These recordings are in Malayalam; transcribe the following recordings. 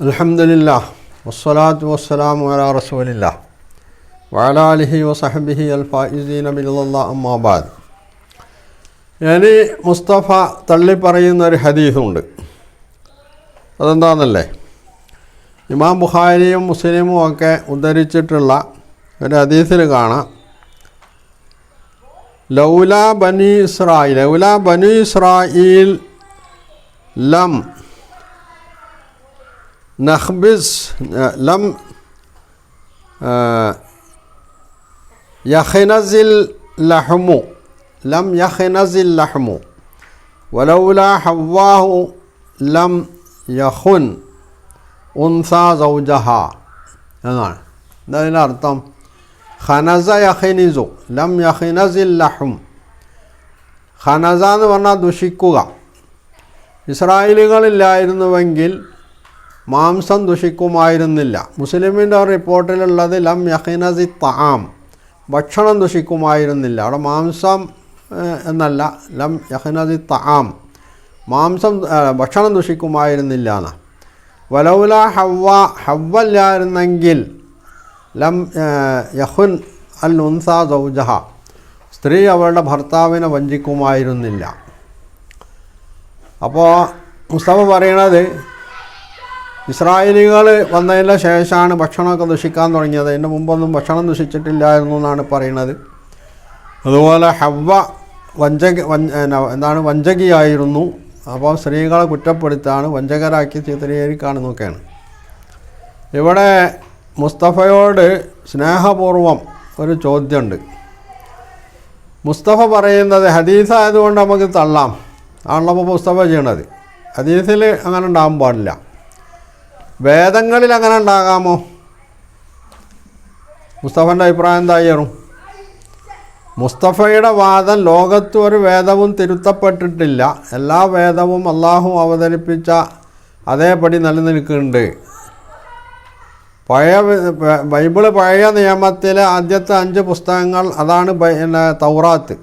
അൽഹംദുലില്ലാഹ് വസ്സലാത്തു വസ്സലാമു അലാ റസൂലില്ലാഹ് വഅലാ ആലിഹി വസഹ്ബിഹി അൽഫായിസീന ബില്ലാഹ് അമ്മാ ബഅദ്. ഇനി മുസ്തഫ തള്ളിപ്പറയുന്ന ഒരു ഹദീസുണ്ട്. അതെന്താണെന്നല്ലേ, ഇമാം ബുഖാരിയും മുസ്ലിമും ഒക്കെ ഉദ്ധരിച്ചിട്ടുള്ള ഒരു ഹദീസിൽ കാണാം, ലൗലാ ബനി ഇസ്രായീൽ ലം നഖ്ബിസ് ലം യഖ്നസിൽ ലഹ്മു വലൗലാ ഹവ്വാഹു ലം യഖുൻ ഉൻസാ സൗജഹ എന്നാണ്. എന്നതിൻ്റെ അർത്ഥം ഖനസ യഖ്നിസു ലം യഖ്നസിൽ ലഹ്ം. ഖനസ എന്ന് പറഞ്ഞാൽ ദുഷിക്കുക. ഇസ്രായേലുകളില്ലായിരുന്നുവെങ്കിൽ മാംസം ദുഷിക്കുമായിരുന്നില്ല. മുസ്ലിമിൻ്റെ റിപ്പോർട്ടിലുള്ളത് ലം യഖ്നസി തആം, ഭക്ഷണം ദുഷിക്കുമായിരുന്നില്ല. അവിടെ മാംസം എന്നല്ല, ലം യഖ്നസി തആം, മാംസം ഭക്ഷണം ദുഷിക്കുമായിരുന്നില്ല എന്നാണ്. വലൗല ഹവ്വല്ലായിരുന്നെങ്കിൽ ലം യഖുൻ അൽ ഉൻസാ സൗജഹ, സ്ത്രീ അവളുടെ ഭർത്താവിനെ വഞ്ചിക്കുമായിരുന്നില്ല. അപ്പോൾ മുസ്തഫ പറയണത് ഇസ്രായേലികൾ വന്നതിന് ശേഷമാണ് ഭക്ഷണമൊക്കെ ദുഷിക്കാൻ തുടങ്ങിയത്. അതിൻ്റെ മുമ്പൊന്നും ഭക്ഷണം ദുഷിച്ചിട്ടില്ലായിരുന്നു എന്നാണ് പറയുന്നത്. അതുപോലെ ഹവ്വ വഞ്ചകിയായിരുന്നു. അപ്പോൾ സ്ത്രീകളെ കുറ്റപ്പെടുത്താണ്, വഞ്ചകരാക്കി ചിത്രീകരിക്കുകയാണെന്നൊക്കെയാണ്. ഇവിടെ മുസ്തഫയോട് സ്നേഹപൂർവം ഒരു ചോദ്യമുണ്ട്. മുസ്തഫ പറയുന്നത് ഹദീസായതുകൊണ്ട് നമുക്ക് തള്ളാം, ആണല്ലോ മുസ്തഫ ചെയ്യണത്. ഹദീസിൽ അങ്ങനെ ഉണ്ടാകാൻ പാടില്ല. വേദങ്ങളിൽ അങ്ങനെ ഉണ്ടാകാമോ? മുസ്തഫൻ്റെ അഭിപ്രായം എന്തായിരുന്നു? മുസ്തഫയുടെ വാദം ലോകത്ത് ഒരു വേദവും തിരുത്തപ്പെട്ടിട്ടില്ല, എല്ലാ വേദവും അള്ളാഹു അവതരിപ്പിച്ച അതേപടി നിലനിൽക്കുന്നുണ്ട്. ബൈബിള് പഴയ നിയമത്തിലെ ആദ്യത്തെ 5 പുസ്തകങ്ങൾ, അതാണ് തൗറാത്ത്.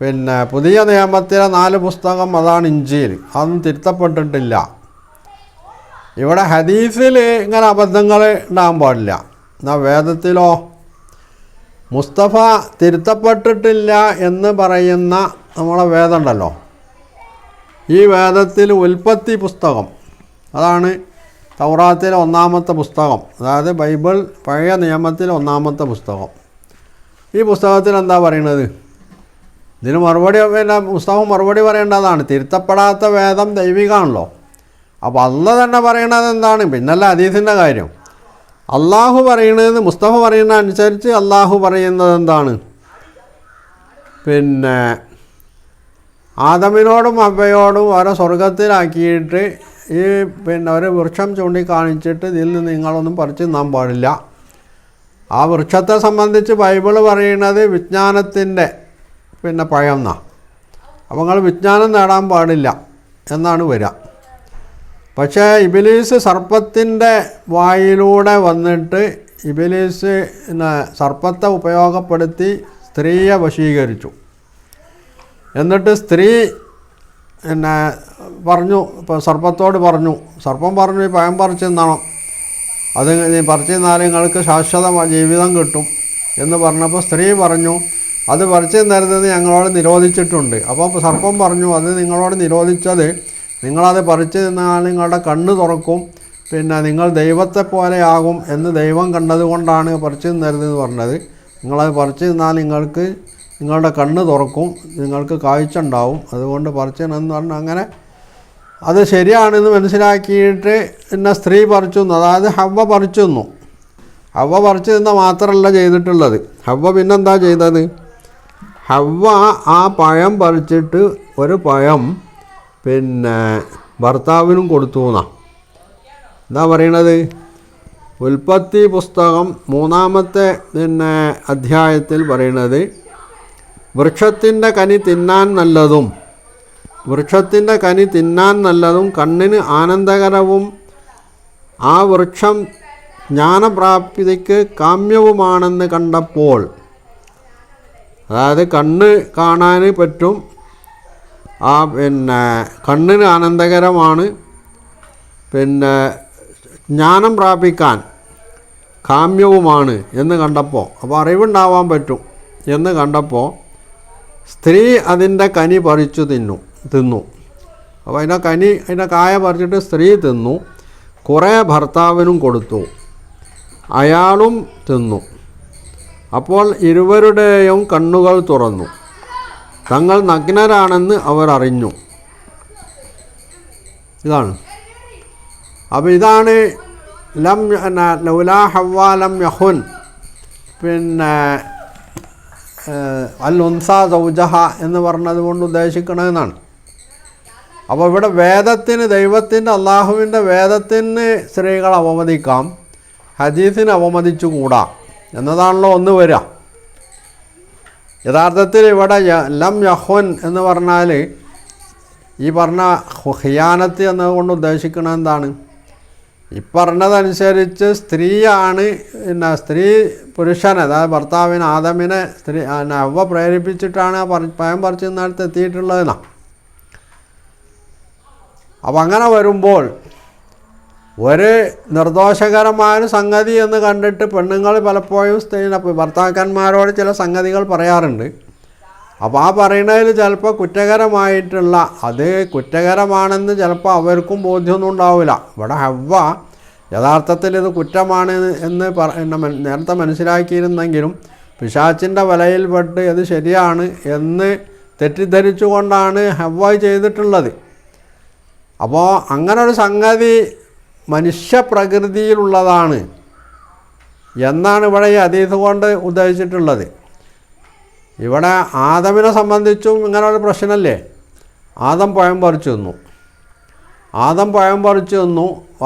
പിന്നെ പുതിയ നിയമത്തിലെ 4 പുസ്തകം, അതാണ് ഇഞ്ചീൽ. അതൊന്നും തിരുത്തപ്പെട്ടിട്ടില്ല. ഇവിടെ ഹദീസിൽ ഇങ്ങനെ അബദ്ധങ്ങൾ ഉണ്ടാകാൻ പാടില്ല. എന്നാൽ വേദത്തിലോ മുസ്തഫ തിരുത്തപ്പെട്ടിട്ടില്ല എന്ന് പറയുന്ന നമ്മളെ വേദമുണ്ടല്ലോ, ഈ വേദത്തിൽ ഉൽപ്പത്തി പുസ്തകം, അതാണ് തൗറാത്തിലെ 1-ാമത്തെ പുസ്തകം, അതായത് ബൈബിൾ പഴയ നിയമത്തിലെ 1-ാമത്തെ പുസ്തകം. ഈ പുസ്തകത്തിൽ എന്താ പറയുന്നത്? ഇതിന് മറുപടി മുസ്തഫ മറുപടി പറയേണ്ടതാണ്. തിരുത്തപ്പെടാത്ത വേദം ദൈവികമാണല്ലോ. അപ്പോൾ അള്ളാഹ് തന്നെ പറയണത് എന്താണ്? പിന്നല്ല ഹദീസിൻ്റെ കാര്യം. അള്ളാഹു പറയുന്നത്, മുസ്തഫ പറയുന്ന അനുസരിച്ച് അള്ളാഹു പറയുന്നത് എന്താണ്? പിന്നെ ആദമിനോടും ഹവ്വയോടും അവരെ സ്വർഗത്തിലാക്കിയിട്ട് ഒരു വൃക്ഷം ചൂണ്ടിക്കാണിച്ചിട്ട് ഇതിൽ നിന്ന് നിങ്ങളൊന്നും പറിച്ച് തിന്നാൻ പാടില്ല. ആ വൃക്ഷത്തെ സംബന്ധിച്ച് ബൈബിള് പറയുന്നത് വിജ്ഞാനത്തിൻ്റെ പഴം എന്നാണ്. അപ്പോൾ നിങ്ങൾ വിജ്ഞാനം നേടാൻ പാടില്ല എന്നാണ് വരിക. പക്ഷേ ഇബിലീസ് സർപ്പത്തിൻ്റെ വായിലൂടെ വന്നിട്ട് ഇബിലീസ് സർപ്പത്തെ ഉപയോഗപ്പെടുത്തി സ്ത്രീയെ വശീകരിച്ചു. എന്നിട്ട് സ്ത്രീ പറഞ്ഞു, ഇപ്പോൾ സർപ്പത്തോട് പറഞ്ഞു, സർപ്പം പറഞ്ഞു ഈ പഴം പറിച്ച് തിന്നണം, അത് നീ പറിച്ച് തിന്നാൽ നിങ്ങൾക്ക് ശാശ്വത ജീവിതം കിട്ടും എന്ന് പറഞ്ഞപ്പോൾ സ്ത്രീ പറഞ്ഞു അത് പറിച്ച് തിന്നരുതെന്ന് ഞങ്ങളോട് നിരോധിച്ചിട്ടുണ്ട്. അപ്പോൾ സർപ്പം പറഞ്ഞു അത് നിങ്ങളോട് നിരോധിച്ചത് നിങ്ങളത് പറിച്ച് തിന്നാൽ നിങ്ങളുടെ കണ്ണ് തുറക്കും, നിങ്ങൾ ദൈവത്തെ പോലെയാകും എന്ന് ദൈവം കണ്ടതുകൊണ്ടാണ് പറിച്ച് തിന്നരുതെന്ന് പറഞ്ഞത്. നിങ്ങളത് പറിച്ച് തിന്നാൽ നിങ്ങളുടെ കണ്ണ് തുറക്കും, നിങ്ങൾക്ക് കാഴ്ച ഉണ്ടാവും, അതുകൊണ്ട് പറിച്ച് തിന്നെന്ന് പറഞ്ഞു. അങ്ങനെ അത് ശരിയാണെന്ന് മനസ്സിലാക്കിയിട്ട് സ്ത്രീ പറിച്ചു തിന്നു, അതായത് ഹവ്വ പറിച്ചു തിന്നു. ഹവ്വ പറിച്ചു തിന്ന മാത്രമല്ല ചെയ്തിട്ടുള്ളത്, ഹവ്വ പിന്നെന്താ ചെയ്തത്? ഹവ്വ ആ പഴം പറിച്ചിട്ട് ഒരു പഴം ഭർത്താവിനും കൊടുത്തു എന്നാണ്. എന്താ പറയണത്? ഉൽപ്പത്തി പുസ്തകം 3-ാമത്തെ അധ്യായത്തിൽ പറയണത്, വൃക്ഷത്തിൻ്റെ കനി തിന്നാൻ നല്ലതും കണ്ണിന് ആനന്ദകരവും ആ വൃക്ഷം ജ്ഞാനപ്രാപ്തിക്ക് കാമ്യവുമാണെന്ന് കണ്ടപ്പോൾ, അതായത് കണ്ണ് കാണാൻ പറ്റും, കണ്ണിന് ആനന്ദകരമാണ്, പിന്നെ ജ്ഞാനം പ്രാപിക്കാൻ കാമ്യവുമാണ് എന്ന് കണ്ടപ്പോൾ, അപ്പോൾ അറിവുണ്ടാവാൻ പറ്റും എന്ന് കണ്ടപ്പോൾ സ്ത്രീ അതിൻ്റെ കനി പറിച്ചു തിന്നു. അപ്പോൾ അതിൻ്റെ കായ പറിച്ചിട്ട് സ്ത്രീ തിന്നു. കുറേ ഭർത്താവിനും കൊടുത്തു, അയാളും തിന്നു. അപ്പോൾ ഇരുവരുടെയും കണ്ണുകൾ തുറന്നു, തങ്ങൾ നഗ്നരാണെന്ന് അവർ അറിഞ്ഞു. ഇതാണ്. അപ്പോൾ ഇതാണ് ലൗലാ ഹവ്വാ ലം യഖുൻ പിന്നെ അൽ ഉൻസ സൗജഹ എന്ന് പറഞ്ഞത് കൊണ്ട് ഉദ്ദേശിക്കണമെന്നാണ്. അപ്പോൾ ഇവിടെ വേദത്തിന്, ദൈവത്തിൻ്റെ അള്ളാഹുവിൻ്റെ വേദത്തിന് സ്ത്രീകൾ അവമതിക്കാം, ഹദീസിന് അവമതിച്ചുകൂടാ എന്നതാണല്ലോ ഒന്ന് വരിക. യഥാർത്ഥത്തിൽ ഇവിടെ ലം യഖുൻ എന്ന് പറഞ്ഞാൽ ഈ പറഞ്ഞ ഖിയാനത്ത് എന്നതുകൊണ്ട് ഉദ്ദേശിക്കുന്നത് എന്താണ്? ഈ പറഞ്ഞതനുസരിച്ച് സ്ത്രീയാണ്, പിന്നെ സ്ത്രീ പുരുഷനെ, അതായത് ഭർത്താവിന് ആദമിനെ ഹവ്വ പ്രേരിപ്പിച്ചിട്ടാണ് പഴം പറിച്ചുന്നിടത്ത് എത്തിയിട്ടുള്ളതെന്നാണ്. അപ്പം അങ്ങനെ വരുമ്പോൾ ഒരു നിർദോഷകരമായ സംഗതി എന്ന് കണ്ടിട്ട് പെണ്ണുങ്ങൾ പലപ്പോഴും ഭർത്താക്കന്മാരോട് ചില സംഗതികൾ പറയാറുണ്ട്. അപ്പോൾ ആ പറയുന്നതിൽ ചിലപ്പോൾ കുറ്റകരമായിട്ടുള്ള, അത് കുറ്റകരമാണെന്ന് ചിലപ്പോൾ അവർക്കും ബോധ്യമൊന്നും ഉണ്ടാവില്ല. ഇവിടെ ഹവ്വ യഥാർത്ഥത്തിൽ ഇത് കുറ്റമാണ് എന്ന് നേരത്തെ മനസ്സിലാക്കിയിരുന്നെങ്കിലും പിശാച്ചിൻ്റെ വലയിൽപ്പെട്ട് ഇത് ശരിയാണ് എന്ന് തെറ്റിദ്ധരിച്ചുകൊണ്ടാണ് ഹവ്വ ചെയ്തിട്ടുള്ളത്. അപ്പോൾ അങ്ങനൊരു സംഗതി മനുഷ്യപ്രകൃതിയിലുള്ളതാണ് എന്നാണ് ഇവിടെ ഈ ഹദീസ് കൊണ്ട് ഉദ്ദേശിച്ചിട്ടുള്ളത്. ഇവിടെ ആദമിനെ സംബന്ധിച്ചും ഇങ്ങനെയുള്ള പ്രശ്നമല്ലേ. ആദം പഴം പറിച്ചു തിന്നു.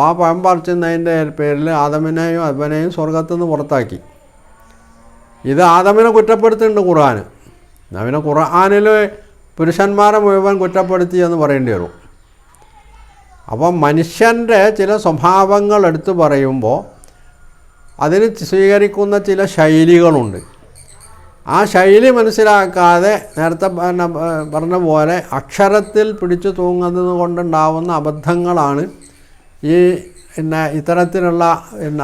ആ പഴം പറിച്ചുന്നതിൻ്റെ പേരിൽ ആദമിനെയും അവനെയും സ്വർഗത്തു നിന്ന് പുറത്താക്കി. ഇത് ആദമിനെ കുറ്റപ്പെടുത്തുന്നുണ്ട് ഖുർആൻ. അവനെ ഖുർആനിൽ പുരുഷന്മാരെ മുഴുവൻ കുറ്റപ്പെടുത്തി എന്ന് പറയേണ്ടി വരും. അപ്പം മനുഷ്യൻ്റെ ചില സ്വഭാവങ്ങൾ എടുത്തു പറയുമ്പോൾ അതിന് സ്വീകരിക്കുന്ന ചില ശൈലികളുണ്ട്. ആ ശൈലി മനസ്സിലാക്കാതെ നേരത്തെ പറഞ്ഞ പോലെ അക്ഷരത്തിൽ പിടിച്ചു തൂങ്ങുന്നത് കൊണ്ടുണ്ടാവുന്ന അബദ്ധങ്ങളാണ് ഈ ഇത്തരത്തിലുള്ള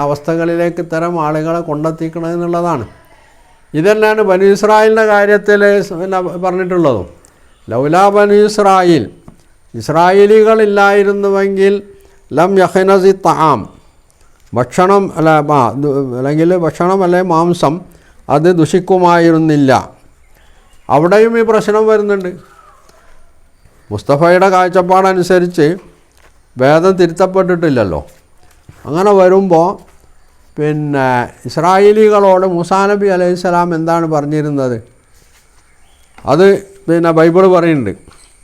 അവസ്ഥകളിലേക്ക് ഇത്തരം ആളുകളെ കൊണ്ടെത്തിക്കണമെന്നുള്ളതാണ്. ഇതന്നെയാണ് ബനു ഇസ്രായേലിൻ്റെ കാര്യത്തിൽ പറഞ്ഞിട്ടുള്ളതും. ലൗലാ ബനു ഇസ്രായേലികളില്ലായിരുന്നുവെങ്കിൽ ലം യഖ്നസി തആം, ഭക്ഷണം അല്ലെങ്കിൽ മാംസം അത് ദുഷിക്കുമായിരുന്നില്ല. അവിടെയും ഈ പ്രശ്നം വരുന്നുണ്ട്. മുസ്തഫയുടെ കാഴ്ചപ്പാടനുസരിച്ച് വേദം തിരുത്തപ്പെട്ടിട്ടില്ലല്ലോ. അങ്ങനെ വരുമ്പോൾ പിന്നെ ഇസ്രായേലികളോട് മൂസാ നബി അലൈഹിസ്സലാം എന്താണ് പറഞ്ഞിരുന്നത് അത് പിന്നെ ബൈബിൾ പറയുന്നുണ്ട്.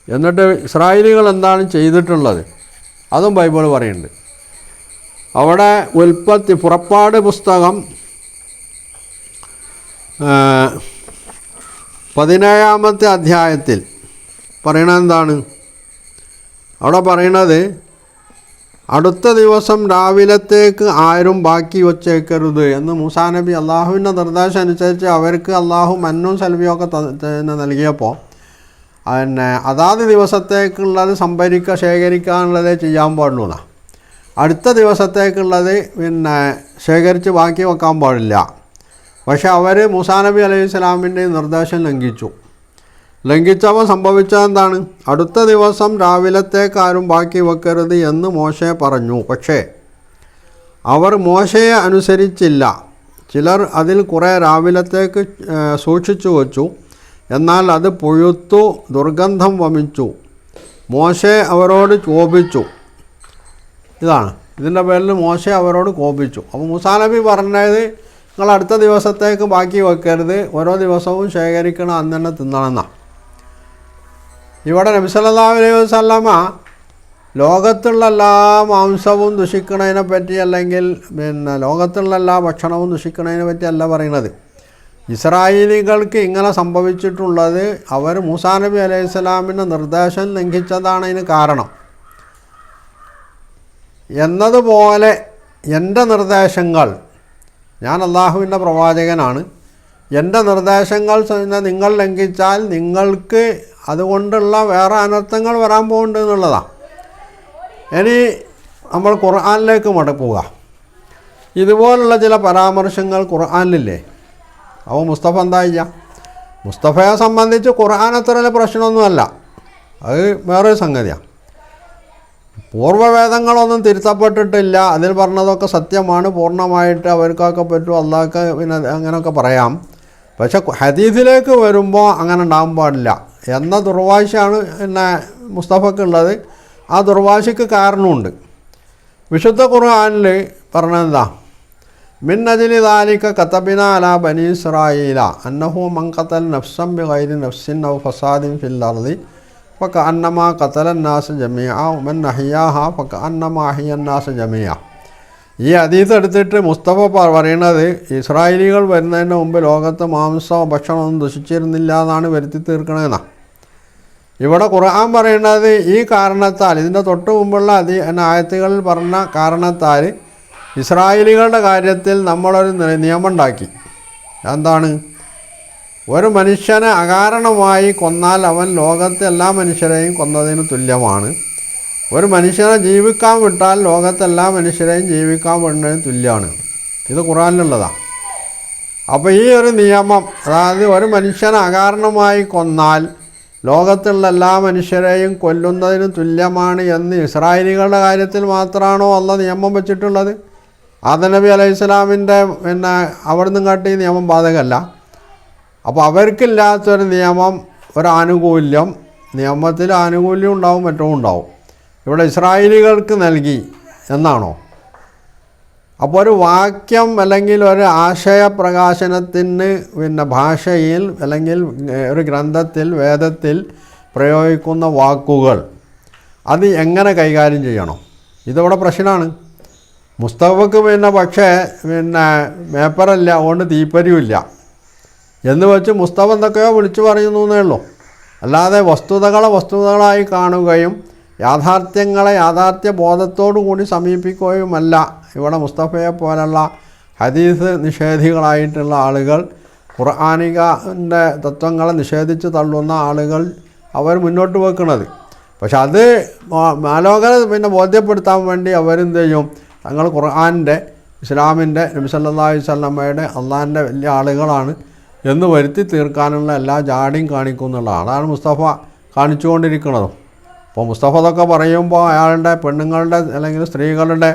എന്നിട്ട് ഇസ്രായേലികൾ എന്താണ് ചെയ്തിട്ടുള്ളത് അതും ബൈബിൾ പറയുന്നുണ്ട്. അവിടെ പുറപ്പാട് പുസ്തകം 17-ാമത്തെ അധ്യായത്തിൽ പറയണത് എന്താണ്? അവിടെ പറയണത് അടുത്ത ദിവസം രാവിലത്തേക്ക് ആരും ബാക്കി വച്ചേക്കരുത് എന്ന് മൂസാ നബി അള്ളാഹുവിൻ്റെ നിർദ്ദേശം അനുസരിച്ച് അവർക്ക് അള്ളാഹു മന്നും സൽവിയൊക്കെ നൽകിയപ്പോൾ അതാത് ദിവസത്തേക്കുള്ളത് ശേഖരിക്കാനുള്ളതേ ചെയ്യാൻ പാടുള്ളൂ. അടുത്ത ദിവസത്തേക്കുള്ളത് ശേഖരിച്ച് ബാക്കി വെക്കാൻ പാടില്ല. പക്ഷെ അവർ മൂസാ നബി അലൈഹി സ്വലാമിൻ്റെ നിർദ്ദേശം ലംഘിച്ചപ്പോൾ സംഭവിച്ചതെന്താണ്? അടുത്ത ദിവസം രാവിലത്തേക്കാരും ബാക്കി വെക്കരുത് എന്ന് മോശെ പറഞ്ഞു. പക്ഷേ അവർ മോശയെ അനുസരിച്ചില്ല. ചിലർ അതിൽ കുറേ രാവിലത്തേക്ക് സൂക്ഷിച്ചു വച്ചു. എന്നാൽ അത് പുഴുത്തു ദുർഗന്ധം വമിച്ചു. മോശെ അവരോട് കോപിച്ചു. ഇതാണ് ഇതിൻ്റെ പേരിൽ മോശെ അവരോട് കോപിച്ചു. അപ്പോൾ മൂസാ നബി പറഞ്ഞത് നിങ്ങൾ അടുത്ത ദിവസത്തേക്ക് ബാക്കി വെക്കരുത്, ഓരോ ദിവസവും ശേഖരിക്കണം, അന്ന് തന്നെ തിന്നണമെന്നാണ്. ഇവിടെ നബി സല്ലല്ലാഹു അലൈഹി വസല്ലമ ലോകത്തുള്ള എല്ലാ മാംസവും ദുഷിക്കണതിനെ പറ്റി, അല്ലെങ്കിൽ ലോകത്തുള്ള എല്ലാ ഭക്ഷണവും ദുഷിക്കണതിനെ പറ്റി അല്ല പറയുന്നത്. ഇസ്രായേലികൾക്ക് ഇങ്ങനെ സംഭവിച്ചിട്ടുള്ളത് അവർ മൂസാ നബി അലൈഹി സ്വലാമിൻ്റെ നിർദ്ദേശം ലംഘിച്ചതാണ് ഇതിന് കാരണം. എന്നതുപോലെ എൻ്റെ നിർദ്ദേശങ്ങൾ, ഞാൻ അള്ളാഹുവിൻ്റെ പ്രവാചകനാണ്, എൻ്റെ നിർദ്ദേശങ്ങൾ നിങ്ങൾ ലംഘിച്ചാൽ നിങ്ങൾക്ക് അതുകൊണ്ടുള്ള വേറെ അനർത്ഥങ്ങൾ വരാൻ പോകുന്നുണ്ട് എന്നുള്ളതാണ്. ഇനി നമ്മൾ ഖുർആനിലേക്ക് മടക്കുക. ഇതുപോലുള്ള ചില പരാമർശങ്ങൾ ഖുർആനിലില്ലേ, അപ്പോൾ മുസ്തഫ എന്താ ചെയ്യുക? മുസ്തഫയെ സംബന്ധിച്ച് ഖുർആൻ അത്ര വലിയ പ്രശ്നമൊന്നുമല്ല, അത് വേറൊരു സംഗതിയാണ്. പൂർവ്വവേദങ്ങളൊന്നും തിരുത്തപ്പെട്ടിട്ടില്ല, അതിൽ പറഞ്ഞതൊക്കെ സത്യമാണ്, പൂർണ്ണമായിട്ട് അവർക്കൊക്കെ പറ്റും, അള്ളാഹ്ക്ക് പിന്നെ അങ്ങനെയൊക്കെ പറയാം. പക്ഷെ ഹദീസിലേക്ക് വരുമ്പോൾ അങ്ങനെ ഉണ്ടാകാൻ പാടില്ല എന്ന ദുർവാശിയാണ് പിന്നെ മുസ്തഫക്കുള്ളത്. ആ ദുർവാശിക്ക് കാരണമുണ്ട്. വിശുദ്ധ ഖുർആനിൽ പറഞ്ഞതെന്താ? മിൻ അജ്ലി ദാലിക കതബിന അലാ ബനി ഇസ്രായീല അന്നഹു മൻ ഖതല നഫ്സൻ ബിഗൈരി നഫ്സിൻ ഔ ഫസാദിൻ ഫിൽ അർളി ഫകഅന്നമാ ഖതല അന്നാസ ജമീഅ വമൻ അഹ്യാഹാ ഫകഅന്നമാ അഹ്യ അന്നാസ ജമീഅ. ഈ ഹദീസ് എടുത്തിട്ട് മുസ്തഫ പറയുന്നത് ഇസ്രായേലികൾ വരുന്നതിന് മുമ്പ് ലോകത്ത് മാംസമോ ഭക്ഷണമൊന്നും ദുഷിച്ചിരുന്നില്ല എന്നാണ് വരുത്തി തീർക്കണമെന്നാണ്. ഇവിടെ ഖുർആൻ പറയുന്നത് ഈ കാരണത്താൽ, ഇതിൻ്റെ തൊട്ട് മുമ്പുള്ള ആയത്തുകളിൽ പറഞ്ഞ കാരണത്താൽ ഇസ്രായേലികളുടെ കാര്യത്തിൽ നമ്മളൊരു നിയമം ഉണ്ടാക്കി. എന്താണ്? ഒരു മനുഷ്യനെ അകാരണമായി കൊന്നാൽ അവൻ ലോകത്തെ എല്ലാ മനുഷ്യരെയും കൊന്നതിന് തുല്യമാണ്. ഒരു മനുഷ്യനെ ജീവിക്കാൻ വിട്ടാൽ ലോകത്തെ എല്ലാ മനുഷ്യരെയും ജീവിക്കാൻ വിടുന്നതിന് തുല്യമാണ്. ഇത് ഖുർആനിലുള്ളതാണ്. അപ്പോൾ ഈ ഒരു നിയമം, അതായത് ഒരു മനുഷ്യനെ അകാരണമായി കൊന്നാൽ ലോകത്തുള്ള എല്ലാ മനുഷ്യരെയും കൊല്ലുന്നതിന് തുല്യമാണ് എന്ന് ഇസ്രായേലികളുടെ കാര്യത്തിൽ മാത്രമാണോ അള്ളാഹ് നിയമം വെച്ചിട്ടുള്ളത്? ആദം നബി അലൈഹി സ്വലാമിൻ്റെ പിന്നെ അവിടെ നിന്നും കാട്ടി നിയമം ബാധകമല്ല. അപ്പോൾ അവർക്കില്ലാത്തൊരു നിയമം, ഒരാനുകൂല്യം, നിയമത്തിൽ ആനുകൂല്യം ഉണ്ടാവും, മറ്റും ഉണ്ടാവും, ഇവിടെ ഇസ്രായേലികൾക്ക് നൽകി എന്നാണോ? അപ്പോൾ ഒരു വാക്യം അല്ലെങ്കിൽ ഒരു ആശയപ്രകാശനത്തിന് പിന്നെ ഭാഷയിൽ അല്ലെങ്കിൽ ഒരു ഗ്രന്ഥത്തിൽ, വേദത്തിൽ പ്രയോഗിക്കുന്ന വാക്കുകൾ അത് എങ്ങനെ കൈകാര്യം ചെയ്യണം? ഇതവിടെ പ്രശ്നമാണ്. മുസ്തഫക്ക് പക്ഷേ പേപ്പറല്ല, അതുകൊണ്ട് തീപ്പരിയുമില്ല എന്ന് വെച്ച് മുസ്തഫ എന്തൊക്കെയോ വിളിച്ചു പറയുന്നു എന്നേ ഉള്ളൂ. അല്ലാതെ വസ്തുതകളായി കാണുകയും യാഥാർത്ഥ്യങ്ങളെ യാഥാർത്ഥ്യ ബോധത്തോടു കൂടി സമീപിക്കുകയുമല്ല ഇവിടെ മുസ്തഫയെ പോലുള്ള ഹദീസ് നിഷേധികളായിട്ടുള്ള ആളുകൾ, ഖുർആനികൻ്റെ തത്വങ്ങളെ നിഷേധിച്ച് തള്ളുന്ന ആളുകൾ അവർ മുന്നോട്ട് വെക്കുന്നത്. പക്ഷെ അത് മാലോകരെ ബോധ്യപ്പെടുത്താൻ വേണ്ടി അവരെന്ത് ചെയ്യും? തങ്ങൾ ഖുർആനിൻ്റെ, ഇസ്ലാമിൻ്റെ, നബി സല്ലല്ലാഹു അലൈഹി വസല്ലമയുടെ, അള്ളാഹിൻ്റെ വലിയ ആളുകളാണ് എന്ന് വരുത്തി തീർക്കാനുള്ള എല്ലാ ജാടിയും കാണിക്കും എന്നുള്ളതാണ്. അതാണ് മുസ്തഫ കാണിച്ചുകൊണ്ടിരിക്കുന്നതും. അപ്പോൾ മുസ്തഫ അതൊക്കെ പറയുമ്പോൾ അയാളുടെ പെണ്ണുങ്ങളുടെ അല്ലെങ്കിൽ സ്ത്രീകളുടെ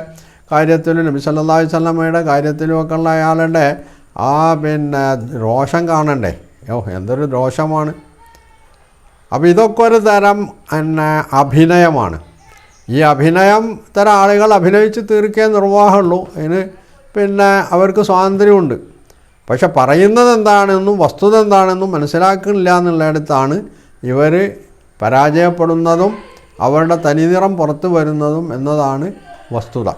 കാര്യത്തിലും നബി സല്ലല്ലാഹു അലൈഹി വസല്ലമയുടെ കാര്യത്തിലുമൊക്കെ ഉള്ള അയാളുടെ ആ രോഷം കാണണ്ടേ? എന്തൊരു രോഷമാണ്! അപ്പോൾ ഇതൊക്കെ ഒരു തരം അഭിനയമാണ്. ഈ അഭിനയം തരം ആളുകൾ അഭിനയിച്ച് തീർക്കേ നിർവാഹമുള്ളൂ. അതിന് അവർക്ക് സ്വാതന്ത്ര്യമുണ്ട്. പക്ഷെ പറയുന്നത് എന്താണെന്നും വസ്തുത എന്താണെന്നും മനസ്സിലാക്കുന്നില്ല എന്നുള്ളിടത്താണ് ഇവർ പരാജയപ്പെടുന്നതും അവരുടെ തനിനിറം പുറത്തു വരുന്നതും എന്നതാണ് വസ്തുത.